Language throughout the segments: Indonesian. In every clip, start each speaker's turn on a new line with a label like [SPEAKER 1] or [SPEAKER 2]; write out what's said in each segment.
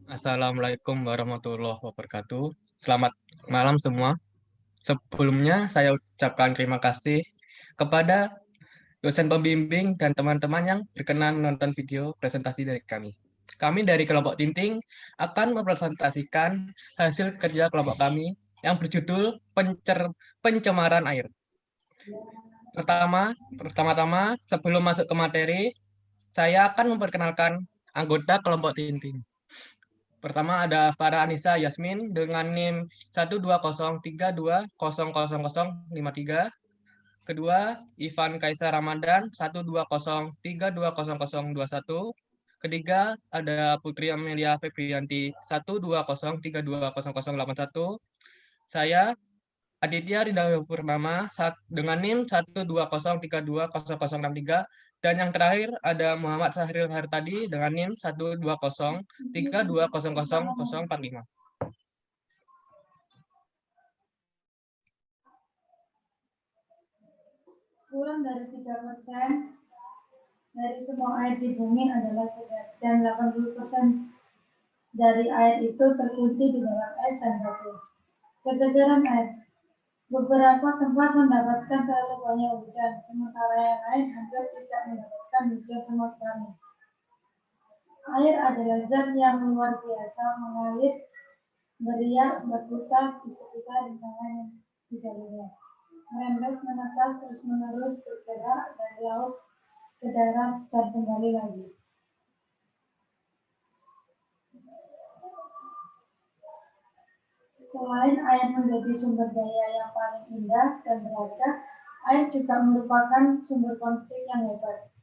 [SPEAKER 1] Assalamualaikum warahmatullahi wabarakatuh. Selamat malam semua. Sebelumnya saya ucapkan terima kasih kepada dosen pembimbing dan teman-teman yang berkenan menonton video presentasi dari kami. Kami dari kelompok Tinting akan mempresentasikan hasil kerja kelompok kami yang berjudul Pencemaran Air. Pertama-tama, sebelum masuk ke materi, saya akan memperkenalkan anggota kelompok Tinting. Pertama ada Farah Anissa Yasmin dengan NIM 12032000053. Kedua, Ivan Kaisar Ramadan 120320021. Ketiga, ada Putri Amelia Febrianti 120320081. Saya Aditya Ridha Purnama dengan NIM 120320063. Dan yang terakhir ada Muhammad Sahril Hartadi dengan NIM 12032000045.
[SPEAKER 2] Kurang dari 3% dari semua air di bumi adalah segar, dan 80% dari air itu terkunci di dalam air dan batu. Kesegaran air. Beberapa tempat mendapatkan terlalu banyak hujan, sementara yang lain hampir tidak mendapatkan hujan sama sekali. Air adalah zat yang luar biasa mengalir, beriak, berputar di sekitar lingkungan yang dijalurnya. Merembes, menetas, terus-menerus bergerak dari laut ke darat dan kembali lagi. Selain air menjadi sumber daya yang paling indah dan berharga, air juga merupakan sumber konflik yang hebat.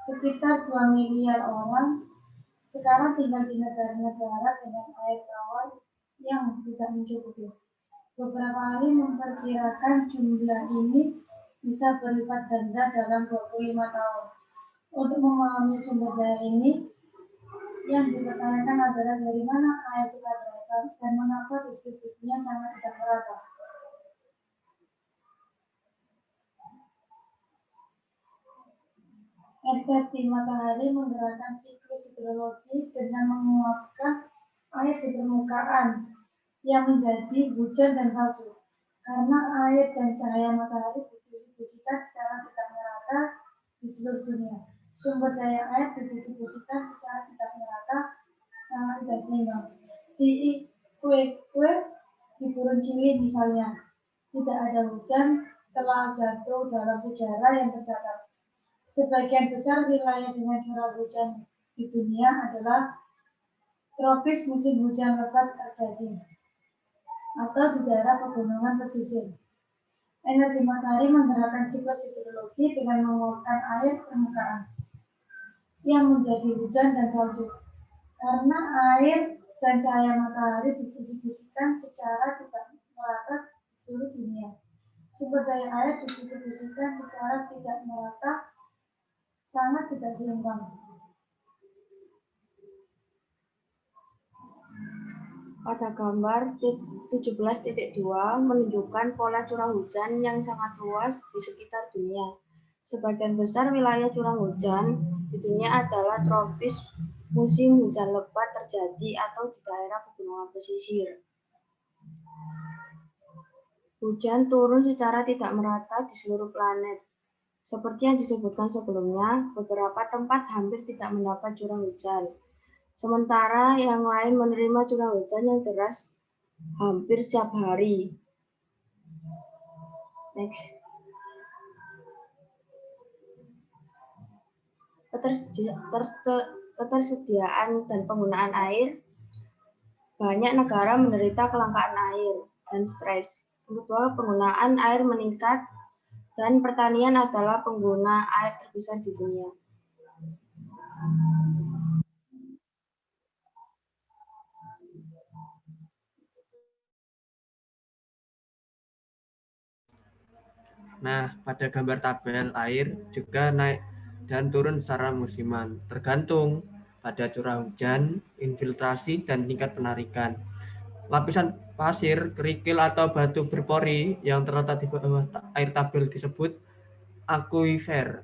[SPEAKER 2] Sekitar 2 miliar orang sekarang tinggal di negara-negara dengan air tawar yang tidak mencukupi. Beberapa ahli memperkirakan jumlah ini bisa berlipat ganda dalam 25 tahun. Untuk memahami sumber daya ini, yang dipertanyakan adalah dari mana air kita berasal dan mengapa distribusinya sangat tidak merata. Efek di matahari menggerakkan siklus hidrologi dengan menguapkan air di permukaan yang menjadi hujan dan salju. Karena air dan cahaya matahari didistribusikan secara tidak merata di seluruh dunia. Sumber daya air didistribusikan secara tidak merata, sangat tidak seimbang. Di Ekuador, di Gurun Chili misalnya, tidak ada hujan telah jatuh dalam sejarah yang tercatat. Sebagian besar wilayah dengan curah hujan di dunia adalah tropis, musim hujan lebat terjadi, atau di daerah pegunungan pesisir. Energi matahari menggerakkan siklus hidrologi dengan menguapkan air permukaan yang menjadi hujan dan salju. Karena air dan cahaya matahari didistribusikan secara tidak merata di seluruh dunia. Sumber daya air didistribusikan secara tidak merata, sangat tidak seimbang.
[SPEAKER 3] Pada gambar 17.2 menunjukkan pola curah hujan yang sangat luas di sekitar dunia. Sebagian besar wilayah curah hujan di dunia adalah tropis, musim hujan lebat terjadi atau di daerah pegunungan pesisir. Hujan turun secara tidak merata di seluruh planet. Seperti yang disebutkan sebelumnya, beberapa tempat hampir tidak mendapat curah hujan. Sementara yang lain menerima curah hujan yang deras hampir setiap hari. Next. Ketersediaan dan penggunaan air. Banyak negara menderita kelangkaan air dan stres. Kedua, penggunaan air meningkat dan pertanian adalah pengguna air terbesar di dunia.
[SPEAKER 4] Nah, pada gambar tabel air juga naik dan turun secara musiman, tergantung pada curah hujan, infiltrasi, dan tingkat penarikan. Lapisan pasir, kerikil, atau batu berpori yang terletak di bawah air tabel disebut akuifer.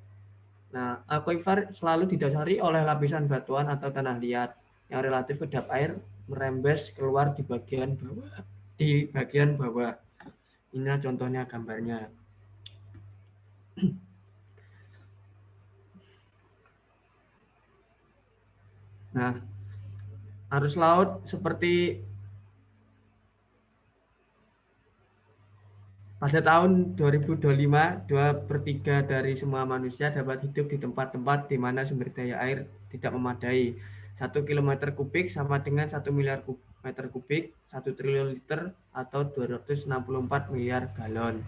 [SPEAKER 4] Nah, akuifer selalu didasari oleh lapisan batuan atau tanah liat yang relatif kedap air merembes keluar di bagian bawah. Ini contohnya gambarnya. Nah, arus laut seperti pada tahun 2025, 2/3 dari semua manusia dapat hidup di tempat-tempat di mana sumber daya air tidak memadai. 1 kilometer kubik sama dengan 1 miliar meter kubik, 1 triliun liter, atau 264 miliar galon.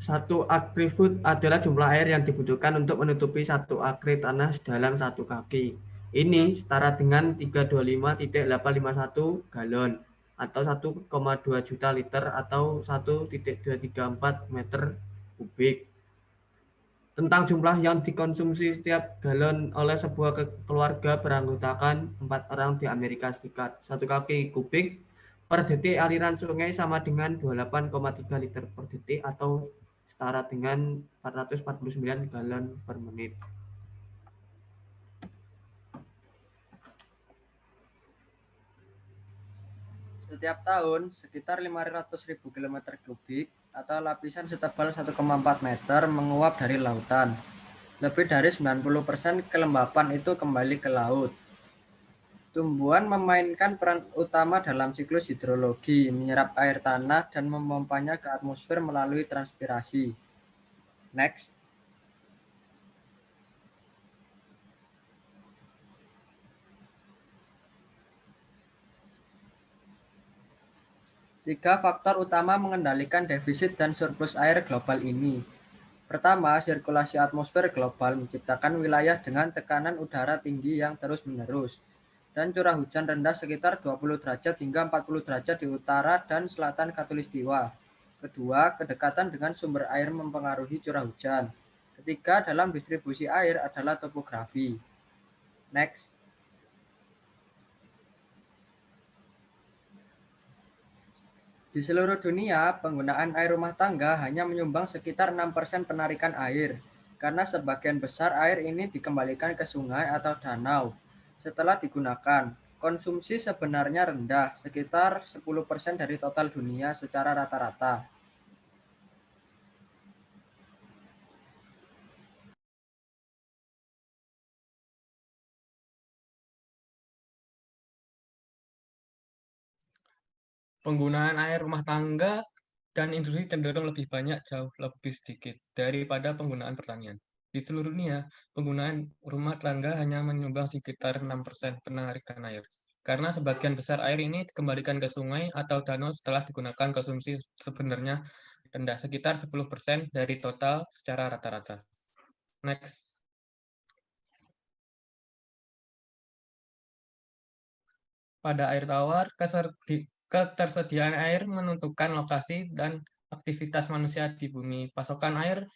[SPEAKER 4] Satu akre foot adalah jumlah air yang dibutuhkan untuk menutupi satu akre tanah sedalam 1 kaki. Ini setara dengan 325.851 galon atau 1,2 juta liter atau 1,234 meter kubik. Tentang jumlah yang dikonsumsi setiap galon oleh sebuah keluarga beranggotakan 4 orang di Amerika Serikat. 1 kaki kubik per detik aliran sungai sama dengan 28,3 liter per detik atau setara dengan 449 galon per menit. Setiap tahun, sekitar 500.000 km kubik atau lapisan setebal 1,4 meter menguap dari lautan. Lebih dari 90% kelembapan itu kembali ke laut. Tumbuhan memainkan peran utama dalam siklus hidrologi, menyerap air tanah dan memompanya ke atmosfer melalui transpirasi. Next. Tiga faktor utama mengendalikan defisit dan surplus air global ini. Pertama, sirkulasi atmosfer global menciptakan wilayah dengan tekanan udara tinggi yang terus-menerus dan curah hujan rendah sekitar 20 derajat hingga 40 derajat di utara dan selatan Khatulistiwa. Kedua, kedekatan dengan sumber air mempengaruhi curah hujan. Ketiga, dalam distribusi air adalah topografi. Next. Di seluruh dunia, penggunaan air rumah tangga hanya menyumbang sekitar 6% penarikan air, karena sebagian besar air ini dikembalikan ke sungai atau danau. Setelah digunakan, konsumsi sebenarnya rendah, sekitar 10% dari total dunia secara rata-rata.
[SPEAKER 1] Penggunaan air rumah tangga dan industri cenderung lebih banyak jauh lebih sedikit daripada penggunaan pertanian. Di seluruh dunia, penggunaan rumah tangga hanya menyumbang sekitar 6% penarikan air. Karena sebagian besar air ini dikembalikan ke sungai atau danau setelah digunakan, konsumsi sebenarnya rendah, sekitar 10% dari total secara rata-rata. Next. Pada air tawar, ketersediaan air menentukan lokasi dan aktivitas manusia di bumi. Pasokan air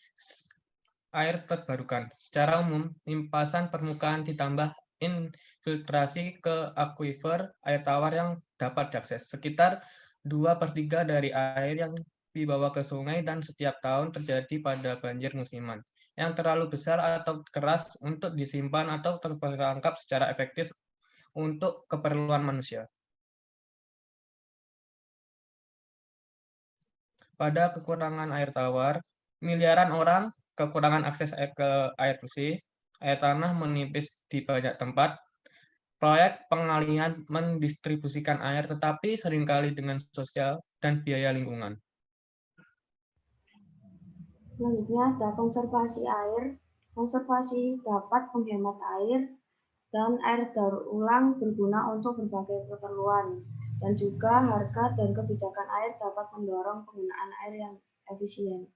[SPEAKER 1] terbarukan. Secara umum, limpasan permukaan ditambah infiltrasi ke akuifer air tawar yang dapat diakses. Sekitar 2/3 dari air yang dibawa ke sungai dan setiap tahun terjadi pada banjir musiman yang terlalu besar atau keras untuk disimpan atau terperangkap secara efektif untuk keperluan manusia. Pada kekurangan air tawar, miliaran orang kekurangan akses ke air bersih, air tanah menipis di banyak tempat, proyek pengalihan mendistribusikan air tetapi seringkali dengan sosial dan biaya lingkungan.
[SPEAKER 3] Selanjutnya ada konservasi air. Konservasi dapat menghemat air dan air daur ulang berguna untuk berbagai keperluan. Dan juga harga dan kebijakan air dapat mendorong penggunaan air yang efisien.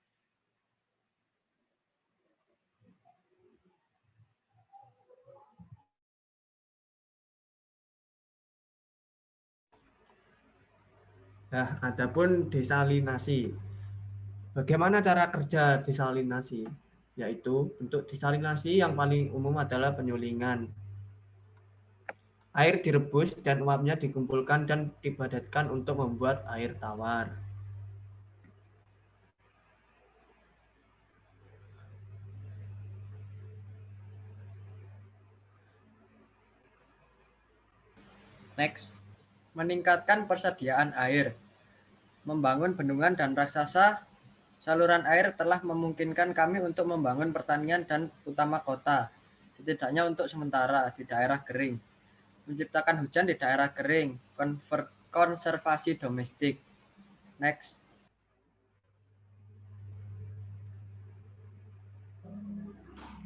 [SPEAKER 4] Nah, adapun desalinasi. Bagaimana cara kerja desalinasi? Yaitu untuk desalinasi yang paling umum adalah penyulingan. Air direbus dan uapnya dikumpulkan dan dipadatkan untuk membuat air tawar.
[SPEAKER 5] Next, meningkatkan persediaan air. Membangun bendungan dan raksasa saluran air telah memungkinkan kami untuk membangun pertanian dan utama kota, setidaknya untuk sementara di daerah kering. Menciptakan hujan di daerah kering, konservasi domestik. Next.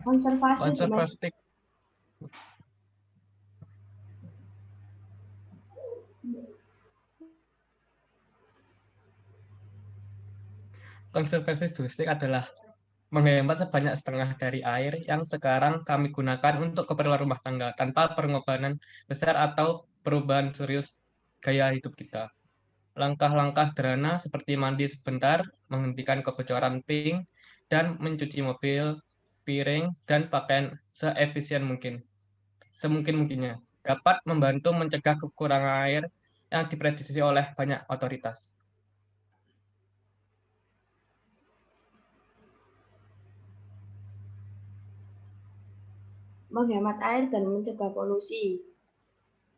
[SPEAKER 3] Konservasi domestik.
[SPEAKER 1] Konservasi Konservasi domestik adalah menghemat sebanyak setengah dari air yang sekarang kami gunakan untuk keperluan rumah tangga tanpa pengorbanan besar atau perubahan serius gaya hidup kita. Langkah-langkah sederhana seperti mandi sebentar, menghentikan kebocoran ping, dan mencuci mobil, piring, dan pakaian seefisien mungkin, semungkin-mungkinnya, dapat membantu mencegah kekurangan air yang diprediksi oleh banyak otoritas.
[SPEAKER 3] Menghemat air dan mencegah polusi,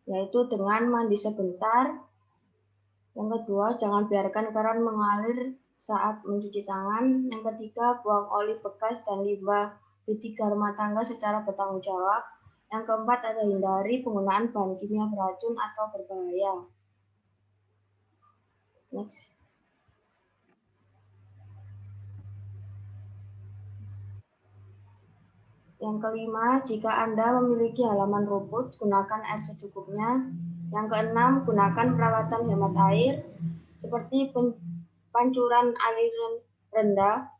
[SPEAKER 3] yaitu dengan mandi sebentar. Yang kedua, jangan biarkan keran mengalir saat mencuci tangan. Yang ketiga, buang oli bekas dan limbah B3 rumah tangga secara bertanggung jawab. Yang keempat, ada hindari penggunaan bahan kimia beracun atau berbahaya. Next. Yang kelima, jika Anda memiliki halaman rumput, gunakan air secukupnya. Yang keenam, gunakan peralatan hemat air seperti pancuran aliran rendah,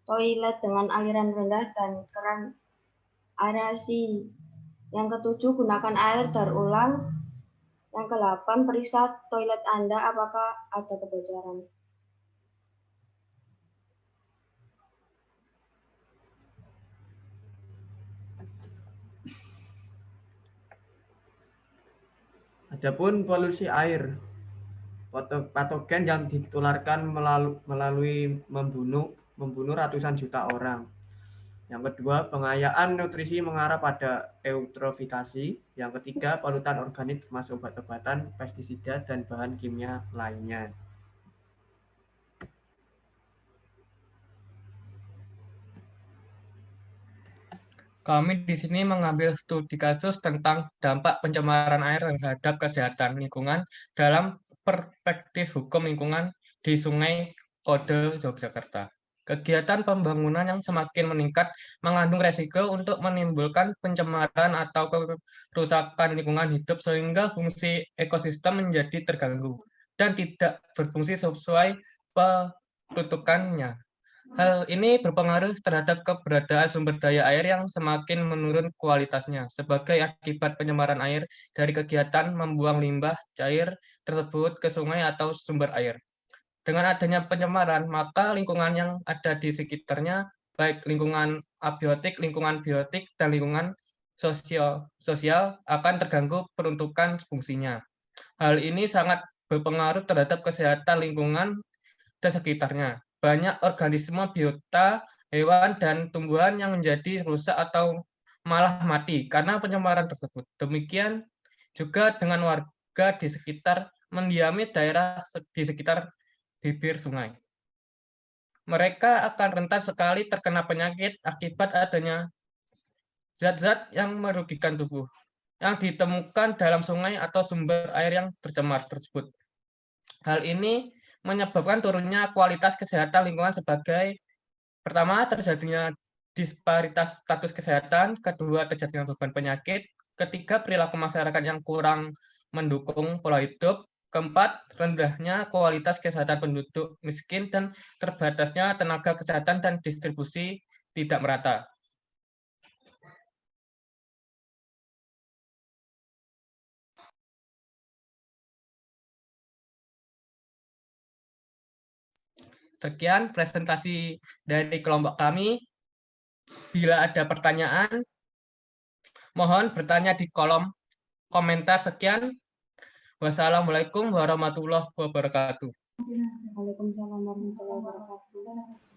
[SPEAKER 3] toilet dengan aliran rendah, dan keran aerasi. Yang ketujuh, gunakan air daur ulang. Yang kedelapan, periksa toilet Anda apakah ada kebocoran.
[SPEAKER 4] Adapun polusi air, patogen yang ditularkan melalui membunuh ratusan juta orang. Yang kedua, pengayaan nutrisi mengarah pada eutrofikasi. Yang ketiga, polutan organik termasuk obat-obatan, pestisida, dan bahan kimia lainnya.
[SPEAKER 1] Kami di sini mengambil studi kasus tentang dampak pencemaran air terhadap kesehatan lingkungan dalam perspektif hukum lingkungan di Sungai Kode, Yogyakarta. Kegiatan pembangunan yang semakin meningkat mengandung resiko untuk menimbulkan pencemaran atau kerusakan lingkungan hidup sehingga fungsi ekosistem menjadi terganggu dan tidak berfungsi sesuai peruntukannya. Hal ini berpengaruh terhadap keberadaan sumber daya air yang semakin menurun kualitasnya sebagai akibat pencemaran air dari kegiatan membuang limbah cair tersebut ke sungai atau sumber air. Dengan adanya pencemaran, maka lingkungan yang ada di sekitarnya, baik lingkungan abiotik, lingkungan biotik, dan lingkungan sosial akan terganggu peruntukan fungsinya. Hal ini sangat berpengaruh terhadap kesehatan lingkungan dan sekitarnya. Banyak organisme biota, hewan, dan tumbuhan yang menjadi rusak atau malah mati karena pencemaran tersebut. Demikian juga dengan warga di sekitar mendiami daerah di sekitar bibir sungai. Mereka akan rentan sekali terkena penyakit akibat adanya zat-zat yang merugikan tubuh yang ditemukan dalam sungai atau sumber air yang tercemar tersebut. Hal ini menyebabkan turunnya kualitas kesehatan lingkungan sebagai pertama, terjadinya disparitas status kesehatan, kedua, terjadinya beban penyakit, ketiga, perilaku masyarakat yang kurang mendukung pola hidup, keempat, rendahnya kualitas kesehatan penduduk miskin, dan terbatasnya tenaga kesehatan dan distribusi tidak merata. Sekian presentasi dari kelompok kami. Bila ada pertanyaan, mohon bertanya di kolom komentar. Sekian. Wassalamualaikum warahmatullahi wabarakatuh.
[SPEAKER 3] Waalaikumsalam warahmatullahi wabarakatuh.